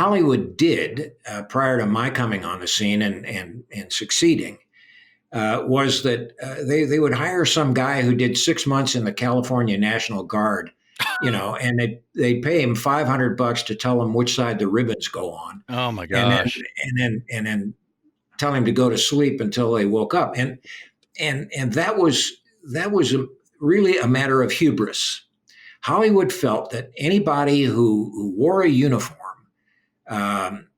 Hollywood did prior to my coming on the scene and succeeding was that they would hire some guy who did 6 months in the California National Guard, and they'd pay him $500 to tell him which side the ribbons go on, Oh my and gosh. then tell him to go to sleep until they woke up, and that was really a matter of hubris. Hollywood felt that anybody who wore a uniform,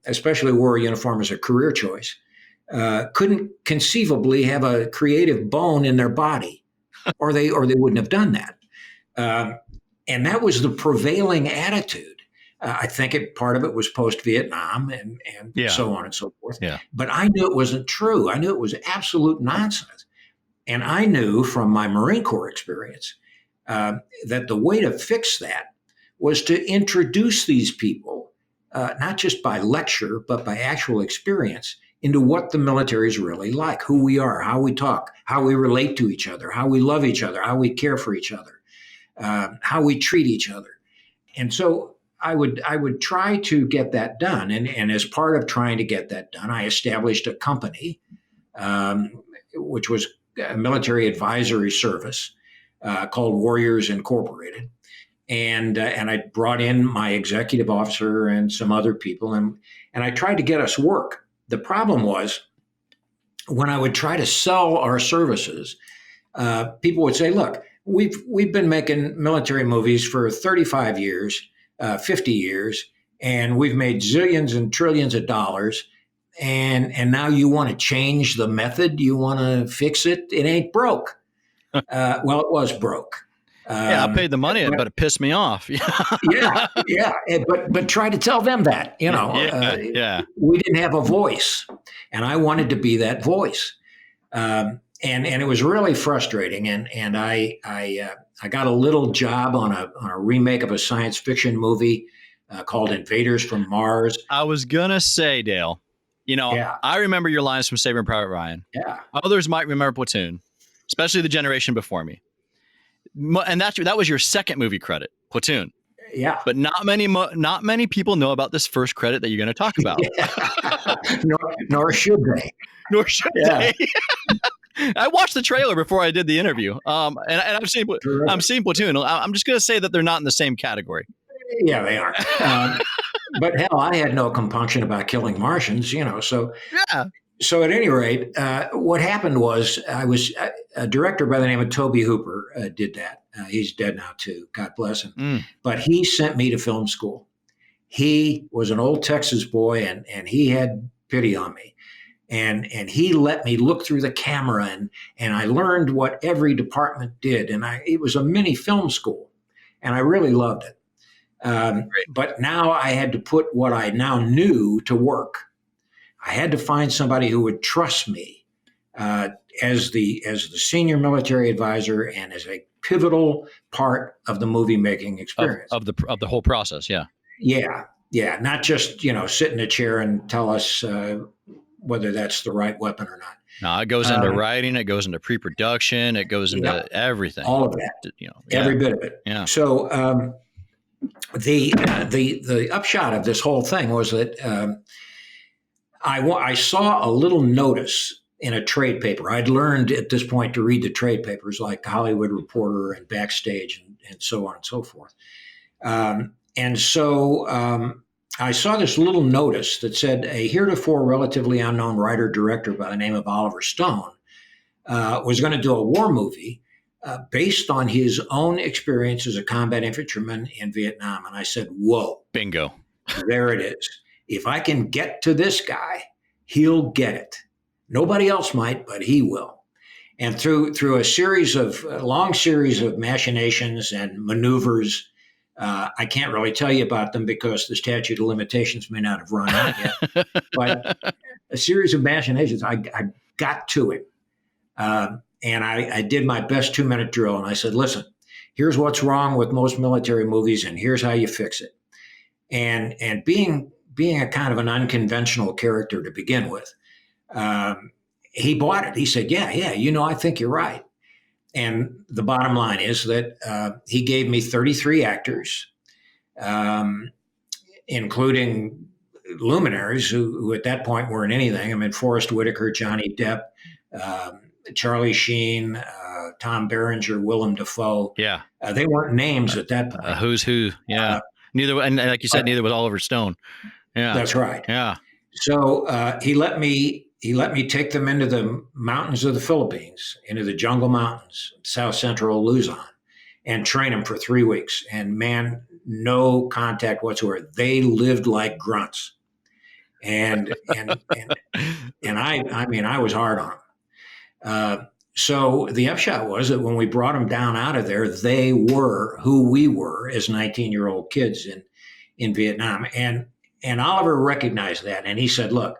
especially wore a uniform as a career choice, couldn't conceivably have a creative bone in their body, or they wouldn't have done that. And that was the prevailing attitude. I think part of it was post-Vietnam and so on and so forth. Yeah. But I knew it wasn't true. I knew it was absolute nonsense. And I knew from my Marine Corps experience that the way to fix that was to introduce these people, not just by lecture, but by actual experience, into what the military is really like, who we are, how we talk, how we relate to each other, how we love each other, how we care for each other, how we treat each other. And so I would try to get that done. And as part of trying to get that done, I established a company, which was a military advisory service called Warriors Incorporated. And I brought in my executive officer and some other people, and I tried to get us work. The problem was when I would try to sell our services, people would say, look, we've been making military movies for 35 years, 50 years, and we've made zillions and trillions of dollars. And now you want to change the method? You want to fix it? It ain't broke. Well, it was broke. Yeah, I paid the money, but it pissed me off. yeah. But try to tell them that, we didn't have a voice, and I wanted to be that voice. And it was really frustrating. And I got a little job on a remake of a science fiction movie called Invaders from Mars. I was gonna say, Dale, I remember your lines from Saving Private Ryan. Yeah. Others might remember Platoon, especially the generation before me. And that was your second movie credit, Platoon. Yeah. But not many people know about this first credit that you're going to talk about. Nor should they. Nor should they. I watched the trailer before I did the interview, and I'm seeing Platoon. I'm just going to say that they're not in the same category. Yeah, they aren't. But hell, I had no compunction about killing Martians, So yeah. So at any rate, what happened was I was a director by the name of Toby Hooper did that. He's dead now too. God bless him. But he sent me to film school. He was an old Texas boy, and he had pity on me. And he let me look through the camera, and I learned what every department did. And it was a mini film school, and I really loved it. But now I had to put what I now knew to work. I had to find somebody who would trust me as the senior military advisor and as a pivotal part of the movie making experience of the whole process. Yeah. Yeah. Not just sit in a chair and tell us whether that's the right weapon or not. No, it goes into writing. It goes into pre-production. It goes into everything. All of that. Every bit of it. Yeah. So the upshot of this whole thing was that. I saw a little notice in a trade paper. I'd learned at this point to read the trade papers like Hollywood Reporter and Backstage and so on and so forth. And so I saw this little notice that said a heretofore relatively unknown writer-director by the name of Oliver Stone was going to do a war movie based on his own experience as a combat infantryman in Vietnam. And I said, whoa. Bingo. There it is. If I can get to this guy, he'll get it. Nobody else might, but he will. And through a long series of machinations and maneuvers, I can't really tell you about them because the statute of limitations may not have run out yet. But a series of machinations, I got to it. And I did my best 2-minute drill. And I said, listen, here's what's wrong with most military movies, and here's how you fix it. And being a kind of an unconventional character to begin with, he bought it. He said, yeah, I think you're right. And the bottom line is that he gave me 33 actors, including luminaries who at that point weren't anything. I mean, Forrest Whitaker, Johnny Depp, um, Charlie Sheen, Tom Berenger, Willem Dafoe. Yeah. They weren't names at that point. Who's who? Yeah. Neither, and like you said, neither was Oliver Stone. Yeah. That's right. Yeah. So he let me take them into the mountains of the Philippines, into the jungle mountains, south central Luzon, and train them for 3 weeks. And man, no contact whatsoever. They lived like grunts. And I mean, I was hard on them. So the upshot was that when we brought them down out of there, they were who we were as 19-year-old kids in Vietnam. And Oliver recognized that, and he said, "Look,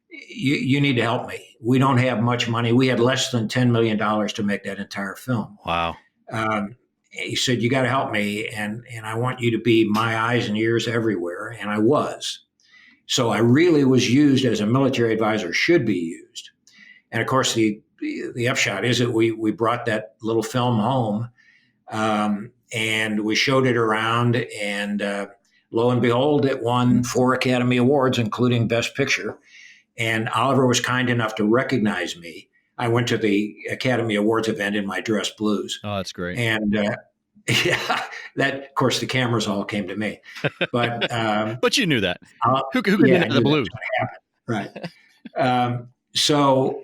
you need to help me. We don't have much money. We had less than $10 million to make that entire film." Wow. He said, "You got to help me, and I want you to be my eyes and ears everywhere." And I was. So I really was used as a military advisor should be used. And of course, the upshot is that we brought that little film home, and we showed it around, and lo and behold, it won 4 Academy Awards, including Best Picture. And Oliver was kind enough to recognize me. I went to the Academy Awards event in my dress blues. Oh, that's great. And yeah, that, of course, the cameras all came to me. But but you knew that. Who could get the blues? Right. So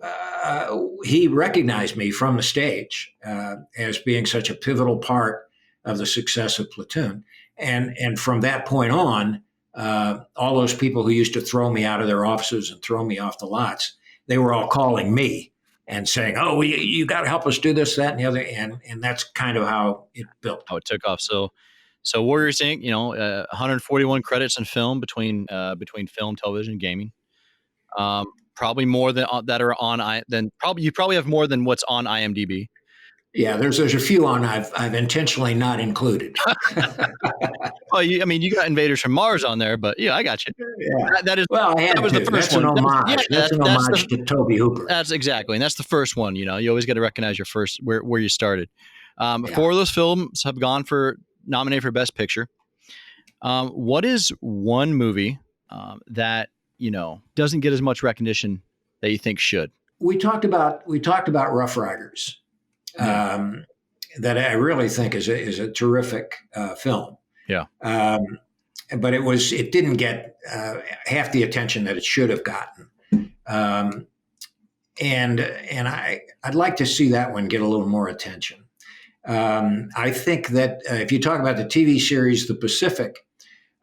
he recognized me from the stage as being such a pivotal part of the success of Platoon. And from that point on, all those people who used to throw me out of their offices and throw me off the lots, they were all calling me and saying, "Oh, you got to help us do this, that, and the other." And that's kind of how it built. How it took off. So Warriors Inc., 141 credits in film between film, television, and gaming. Probably more than that are on you probably have more than what's on IMDb. Yeah, there's a few on I've intentionally not included. Well, you got Invaders from Mars on there, but yeah, I got you. Yeah. That was the first one. That's an homage to Tobe Hooper. That's exactly, and that's the first one. You always got to recognize your first where you started. 4 of those films have gone for nominated for Best Picture. What is one movie that doesn't get as much recognition that you think should? We talked about Rough Riders. That I really think is a terrific film. Yeah. But it didn't get half the attention that it should have gotten. And I'd like to see that one get a little more attention. I think that if you talk about the TV series The Pacific,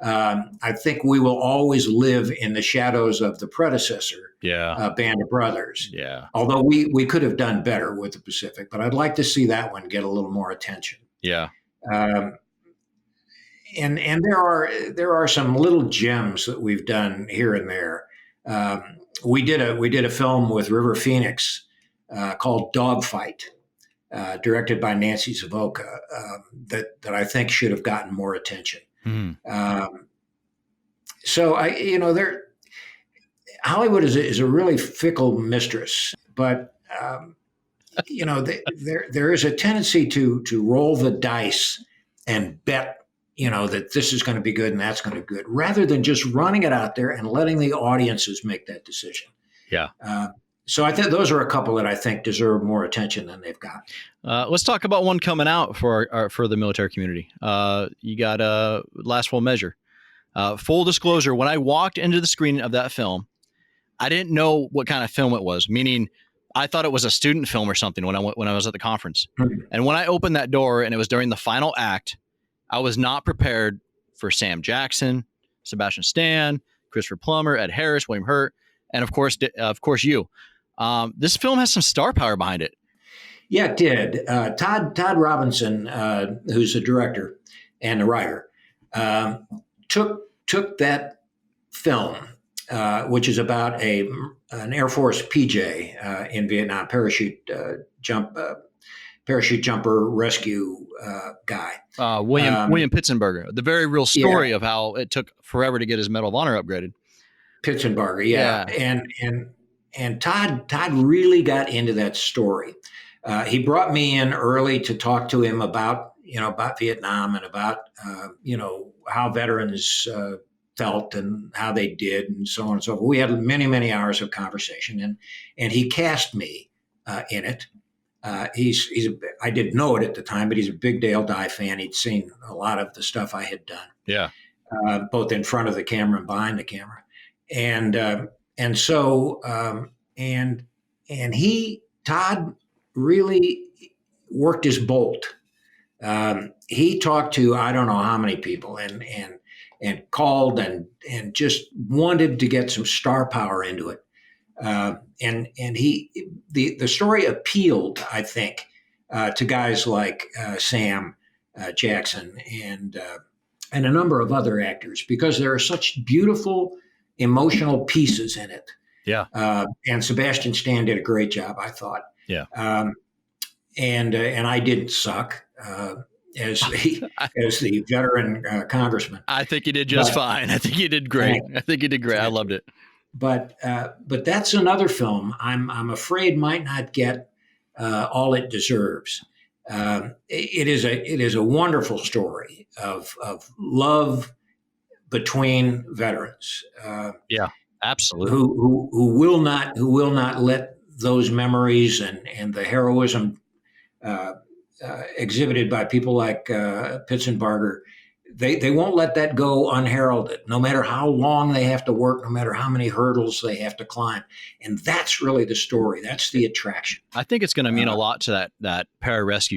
I think we will always live in the shadows of the predecessor, Band of Brothers. Yeah. Although we could have done better with the Pacific, but I'd like to see that one get a little more attention. Yeah. And there are some little gems that we've done here and there. We did a film with River Phoenix called Dogfight, directed by Nancy Savoca, that I think should have gotten more attention. So Hollywood is a really fickle mistress, but there is a tendency to roll the dice and bet that this is going to be good and that's going to be good, rather than just running it out there and letting the audiences make that decision. Yeah. So I think those are a couple that I think deserve more attention than they've got. Let's talk about one coming out for the military community. You got Last Full Measure. Full disclosure, when I walked into the screening of that film, I didn't know what kind of film it was, meaning I thought it was a student film or something when I was at the conference. Mm-hmm. And when I opened that door and it was during the final act, I was not prepared for Sam Jackson, Sebastian Stan, Christopher Plummer, Ed Harris, William Hurt, and of course you. This film has some star power behind it. Yeah, it did. Todd Robinson, who's the director and the writer, took that film, which is about an Air Force PJ in Vietnam, parachute jumper rescue guy. William Pitzenberger, the very real story of how it took forever to get his Medal of Honor upgraded. Pitzenberger, yeah. And Todd really got into that story. He brought me in early to talk to him about Vietnam and about how veterans felt and how they did and so on and so forth. We had many, many hours of conversation, and he cast me in it. I didn't know it at the time, but he's a big Dale Dye fan. He'd seen a lot of the stuff I had done, Yeah. both in front of the camera and behind the camera, and so Todd really worked his bolt. He talked to I don't know how many people, and called and just wanted to get some star power into it. And the story appealed, I think, to guys like Sam Jackson and a number of other actors, because there are such beautiful emotional pieces in it. Yeah. And Sebastian Stan did a great job, I thought. Yeah. And I didn't suck as the veteran congressman. I think you did just fine. I think you did great. I think you did great. I loved it. But that's another film I'm afraid might not get all it deserves. It is a wonderful story of love between veterans. Yeah, absolutely. Who will not let those memories and the heroism exhibited by people like Pitts and Barger, they won't let that go unheralded, no matter how long they have to work, no matter how many hurdles they have to climb. And that's really the story. That's the attraction. I think it's going to mean a lot to that pararescue